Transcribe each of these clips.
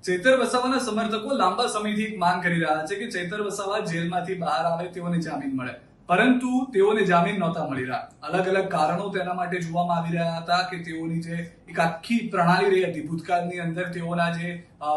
ચૈતર વસાવાના સમર્થકો લાંબા સમયથી એક માંગ કરી રહ્યા છે કે ચૈતર વસાવા જેલમાંથી બહાર આવે, તેઓને જામીન મળે, પરંતુ તેઓને જામીન નહોતા મળી રહ્યા. અલગ અલગ કારણો તેના માટે જોવામાં આવી રહ્યા હતા કે તેઓની જે એક આખી પ્રણાલી રહી હતી ભૂતકાળની અંદર, તેઓના જે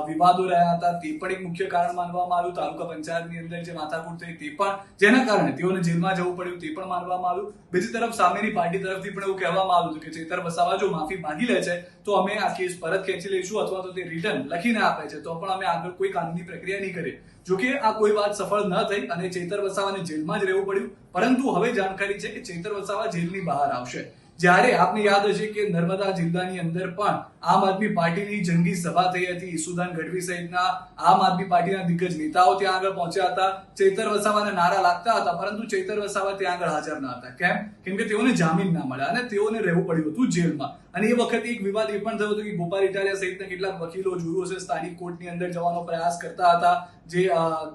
વિવાદો રહ્યા હતા તે પણ એક મુખ્ય કારણ માનવામાં આવ્યું. તાલુકા પંચાયતની અંદર જે માથાકૂટ થઈ તે પણ, જેના કારણે તેઓને જેલમાં જવું પડ્યું, તે પણ માનવામાં આવ્યું. બીજી તરફ સામેની પાર્ટી તરફથી પણ એવું કહેવામાં આવ્યું હતું કે ચૈતર વસાવા જો માફી માંગી લે છે તો અમે આ કેસ પરત ખેંચી લઈશું, અથવા તો તે રિટર્ન લખીને આપે છે તો પણ અમે આગળ કોઈ કાનૂની પ્રક્રિયા નહીં કરીએ. જોકે આ કોઈ વાત સફળ ન થઈ અને ચૈતર વસાવાને જેલમાં જ રહેવું પડ્યું. પરંતુ હવે જાણકારી છે કે ચૈતર વસાવા જેલની બહાર આવશે. જ્યારે આપને યાદ હશે કે નર્મદા જિલ્લાની અંદર પણ આમ આદમી પાર્ટીની જંગી સભા થઈ હતી. ઈસુદાન ગઢવી સહિતના આમ આદમી પાર્ટીના દિગ્ગજ નેતાઓ ત્યાં આગળ પહોંચ્યા હતા. ચૈતર વસાવાને નારા લાગતા હતા, પરંતુ ચૈતર વસાવા ત્યાં આગળ હાજર ન હતા. કેમ કે તેઓને જામીન ના મળ્યા અને તેઓને રહેવું પડ્યું હતું જેલમાં. અને એ વખતે એક વિવાદ એ પણ થયો હતો કે ગોપાલ ઇટાલિયા સહિતના કેટલાક વકીલો જોયું હશે સ્થાનિક કોર્ટની અંદર જવાનો પ્રયાસ કરતા હતા, જે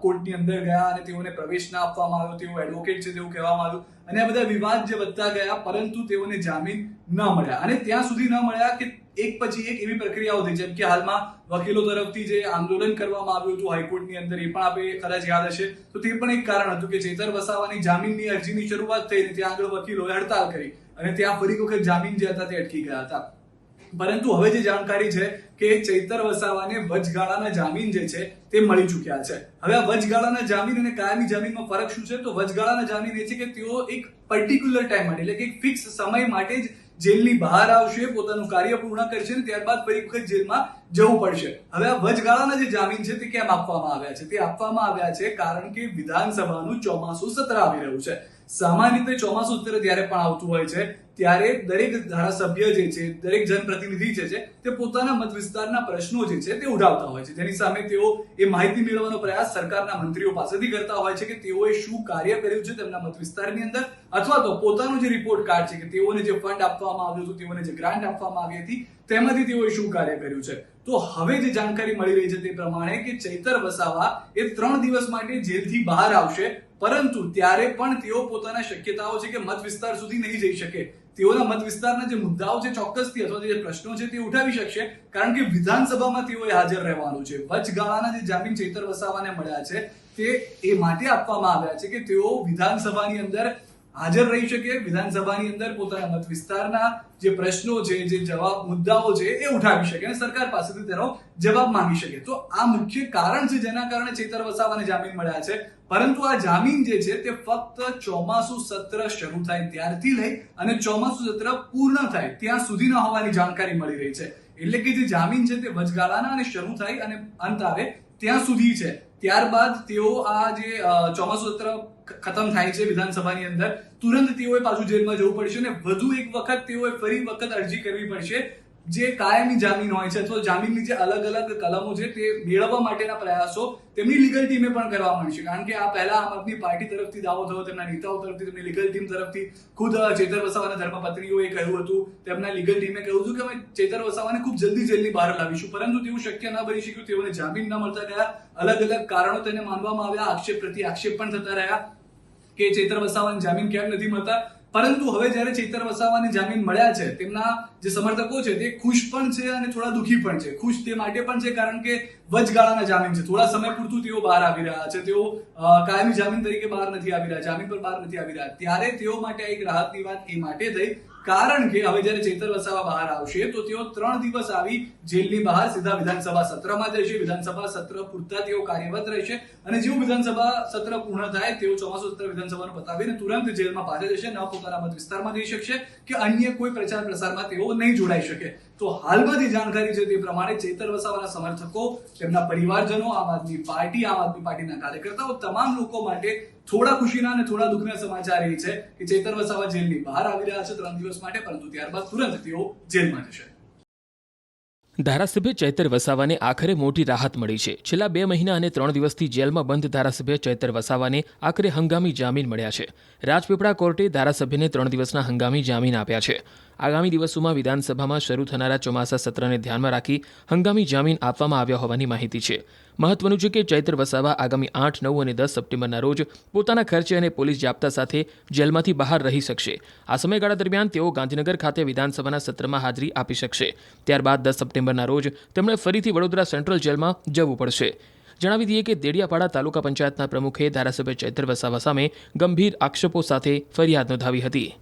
કોર્ટની અંદર ગયા અને તેઓને પ્રવેશ ના આપવામાં આવ્યો, તેઓ એડવોકેટ છે તેવું કહેવામાં આવ્યું. અને આ બધા વિવાદ જે વધતા ગયા, પરંતુ તેઓને જામીન ન મળ્યા. અને ત્યાં સુધી ન મળ્યા કે એક પછી એક એવી પ્રક્રિયાઓ થઈ, જેમ કે હાલમાં વકીલો તરફથી જે આંદોલન કરવામાં આવ્યું હતું હાઈકોર્ટની અંદર, એ પણ આપણે કદાચ યાદ હશે, તો તે પણ એક કારણ હતું કે ચૈતર વસાવાની જામીનની અરજીની શરૂઆત થઈ, ત્યાં આગળ વકીલોએ હડતાલ કરી અને ત્યાં ફરી વખત જામીન જે હતા તે અટકી ગયા હતા. પરંતુ હવે જે જાણકારી છે કે ચૈતર વસાવાને વચગાળાના જામીન જે છે તે મળી ચૂક્યા છે. હવે આ વચગાળાના જામીન અને કાયમી જામીનમાં ફરક શું છે? તો વચગાળાના જામીન એ છે કે તેઓ એક પર્ટિક્યુલર ટાઈમ માટે, એટલે કે એક ફિક્સ સમય માટે જ જેલની બહાર આવશે, પોતાનું કાર્ય પૂર્ણ કરશે અને ત્યારબાદ ફરી વખત જેલમાં જવું પડશે. હવે આ વચગાળાના જે જામીન છે તે કેમ આપવામાં આવ્યા છે? તે આપવામાં આવ્યા છે કારણ કે વિધાનસભાનું ચોમાસું સત્ર આવી રહ્યું છે. સામાન્ય રીતે ચોમાસું સત્ર જ્યારે પણ આવતું હોય છે ત્યારે દરેક ધારાસભ્ય જે છે, દરેક જનપ્રતિનિધિ જે છે તે પોતાના મત વિસ્તારના પ્રશ્નો જે છે તે ઉઠાવતા હોય છે, જેની સામે તેઓ એ માહિતી મેળવવાનો પ્રયાસ સરકારના મંત્રીઓ પાસેથી કરતા હોય છે કે તેઓએ શું કાર્ય કર્યું છે તેમના મત વિસ્તારની અંદર, અથવા તો પોતાનો જે રિપોર્ટ કાર્ડ છે કે તેઓને જે ફંડ આપવામાં આવ્યું હતું, તેઓને જે ગ્રાન્ટ આપવામાં આવી હતી, તેમાંથી તેઓએ શું કાર્ય કર્યું છે. તો હવે જે જાણકારી મળી રહી છે તે પ્રમાણે કે ચૈતર વસાવા એ 3 દિવસ માટે જેલથી બહાર આવશે, પરંતુ ત્યારે પણ તેઓ પોતાના શક્યતાઓ છે કે મત વિસ્તાર સુધી નહીં જઈ શકે. તેઓના મત વિસ્તારના જે મુદ્દાઓ છે ચોક્કસથી, અથવા જે પ્રશ્નો છે તે ઉઠાવી શકશે, કારણ કે વિધાનસભામાં તેઓએ હાજર રહેવાનું છે. વચગાળાના જે જામીન ચૈતર વસાવાને મળ્યા છે તે એ માટે આપવામાં આવ્યા છે કે તેઓ વિધાનસભાની અંદર હાજર રહી શકે, વિધાનસભાની અંદર પોતાના મત વિસ્તારના જે પ્રશ્નો છે, જે જવાબ મુદ્દાઓ છે એ ઉઠાવી શકે અને સરકાર પાસેથી તેનો જવાબ માંગી શકે. તો આ મુખ્ય કારણ છે જેના કારણે ચૈતર વસાવાને જામીન મળ્યા છે. પરંતુ આ જામીન જે છે તે ફક્ત ચોમાસું સત્ર શરૂ થાય ત્યારથી લઈ અને ચોમાસું સત્ર પૂર્ણ થાય ત્યાં સુધીના હોવાની જાણકારી મળી રહી છે. એટલે કે જે જામીન છે તે વચગાળાના અને શરૂ થાય અને અંત આવે ત્યાં સુધી છે. ત્યારબાદ તેઓ આ જે ચોમાસું સત્ર ખતમ થાય છે વિધાનસભાની અંદર, તુરંત તેઓએ પાછું જેલમાં જવું પડશે અને વધુ એક વખત તેઓએ ફરી વખત અરજી કરવી પડશે. જે કાયમી જામીન હોય છે અથવા જામીનની જે અલગ અલગ કલમો છે તે મેળવવા માટેના પ્રયાસો તેમની લીગલ ટીમે પણ કરવા મળશે, કારણ કે આ પહેલા આમ આદમી પાર્ટી તરફથી દાવો થયો, તેમના નેતાઓ તરફથી, તેમની લીગલ ટીમ તરફથી, ખુદ ચૈતર વસાવાના ધર્મપત્નીઓએ કહ્યું હતું, તેમના લીગલ ટીમે કહ્યું હતું કે અમે ચૈતર વસાવાને ખૂબ જલ્દી જેલની બહાર લાવીશું, પરંતુ તેવું શક્ય ન બની શક્યું. તેઓને જામીન ન મળતા ગયા, અલગ અલગ કારણો તેને માનવામાં આવ્યા, આક્ષેપ પ્રતિ આક્ષેપ પણ થતા રહ્યા કે ચૈતર વસાવાને જામીન કેમ નથી મળતા. પરંતુ હવે જ્યારે ચૈતર વસાવાને જામીન મળ્યા છે, તેમના જે સમર્થકો છે તે ખુશ પણ છે અને થોડા દુઃખી પણ છે. ખુશ તે માટે પણ છે કારણ કે વચગાળાના જામીન છે, થોડા સમય પૂરતું તેઓ બહાર આવી રહ્યા છે, તેઓ કાયમી જામીન તરીકે બહાર નથી આવી રહ્યા, જામીન પર બહાર નથી આવી રહ્યા. ત્યારે તેઓ માટે એક રાહતની વાત એ માટે થઈ કારણ કે હવે જ્યારે ચૈતર વસાવા બહાર આવશે તો તેઓ 3 દિવસ આવી જેલની બહાર સીધા વિધાનસભા સત્રમાં જશે. વિધાનસભા સત્ર પૂરતા તેઓ કાર્યરત રહેશે અને જેવું વિધાનસભા સત્ર પૂર્ણ થાય તેઓ ચોમાસું સત્ર વિધાનસભાનું પતાવીને તુરંત જેલમાં પાછા જશે, ન પોતાના મત વિસ્તારમાં જઈ શકશે કે અન્ય કોઈ પ્રચાર પ્રસારમાં તેઓ નહીં જોડાઈ શકે. તો હાલમાં જે જાણકારી છે તે પ્રમાણે ચૈતર વસાવાના સમર્થકો, તેમના પરિવારજનો, આમ આદમી પાર્ટીના કાર્યકર્તાઓ, તમામ લોકો માટે થોડા ખુશીના અને થોડા દુઃખના સમાચાર એ છે કે ચૈતર વસાવા જેલની બહાર આવી રહ્યા છે 3 દિવસ માટે, પરંતુ ત્યારબાદ તુરંત તેઓ જેલમાં જશે. ધારાસભ્ય ચૈતર વસાવાને આખરે મોટી રાહત મળી છે. છેલ્લા 2 મહિના અને 3 દિવસથી જેલમાં બંધ ધારાસભ્ય ચૈતર વસાવાને આખરે હંગામી જામીન મળ્યા છે. રાજપીપળા કોર્ટે ધારાસભ્યને 3 દિવસના હંગામી જામીન આપ્યા છે. આગામી દિવસોમાં વિધાનસભામાં શરૂ થનારા ચોમાસા સત્રને ધ્યાનમાં રાખી હંગામી જામીન આપવામાં આવ્યા હોવાની માહિતી છે. મહત્વનું છે કે ચૈતર વસાવા આગામી 8, 9 અને 10 સપ્ટેમ્બરના રોજ પોતાના ખર્ચે અને પોલીસ જાપ્તા સાથે જેલમાંથી બહાર રહી શકશે. આ સમયગાળા દરમિયાન તેઓ ગાંધીનગર ખાતે વિધાનસભાના સત્રમાં હાજરી આપી શકશે. ત્યારબાદ 10 સપ્ટેમ્બરના રોજ તેમણે ફરીથી વડોદરા સેન્ટ્રલ જેલમાં જવું પડશે. જણાવી દઈએ કે દેડિયાપાડા તાલુકા પંચાયતના પ્રમુખે ધારાસભ્ય ચૈતર વસાવા સામે ગંભીર આક્ષેપો સાથે ફરિયાદ નોંધાવી હતી.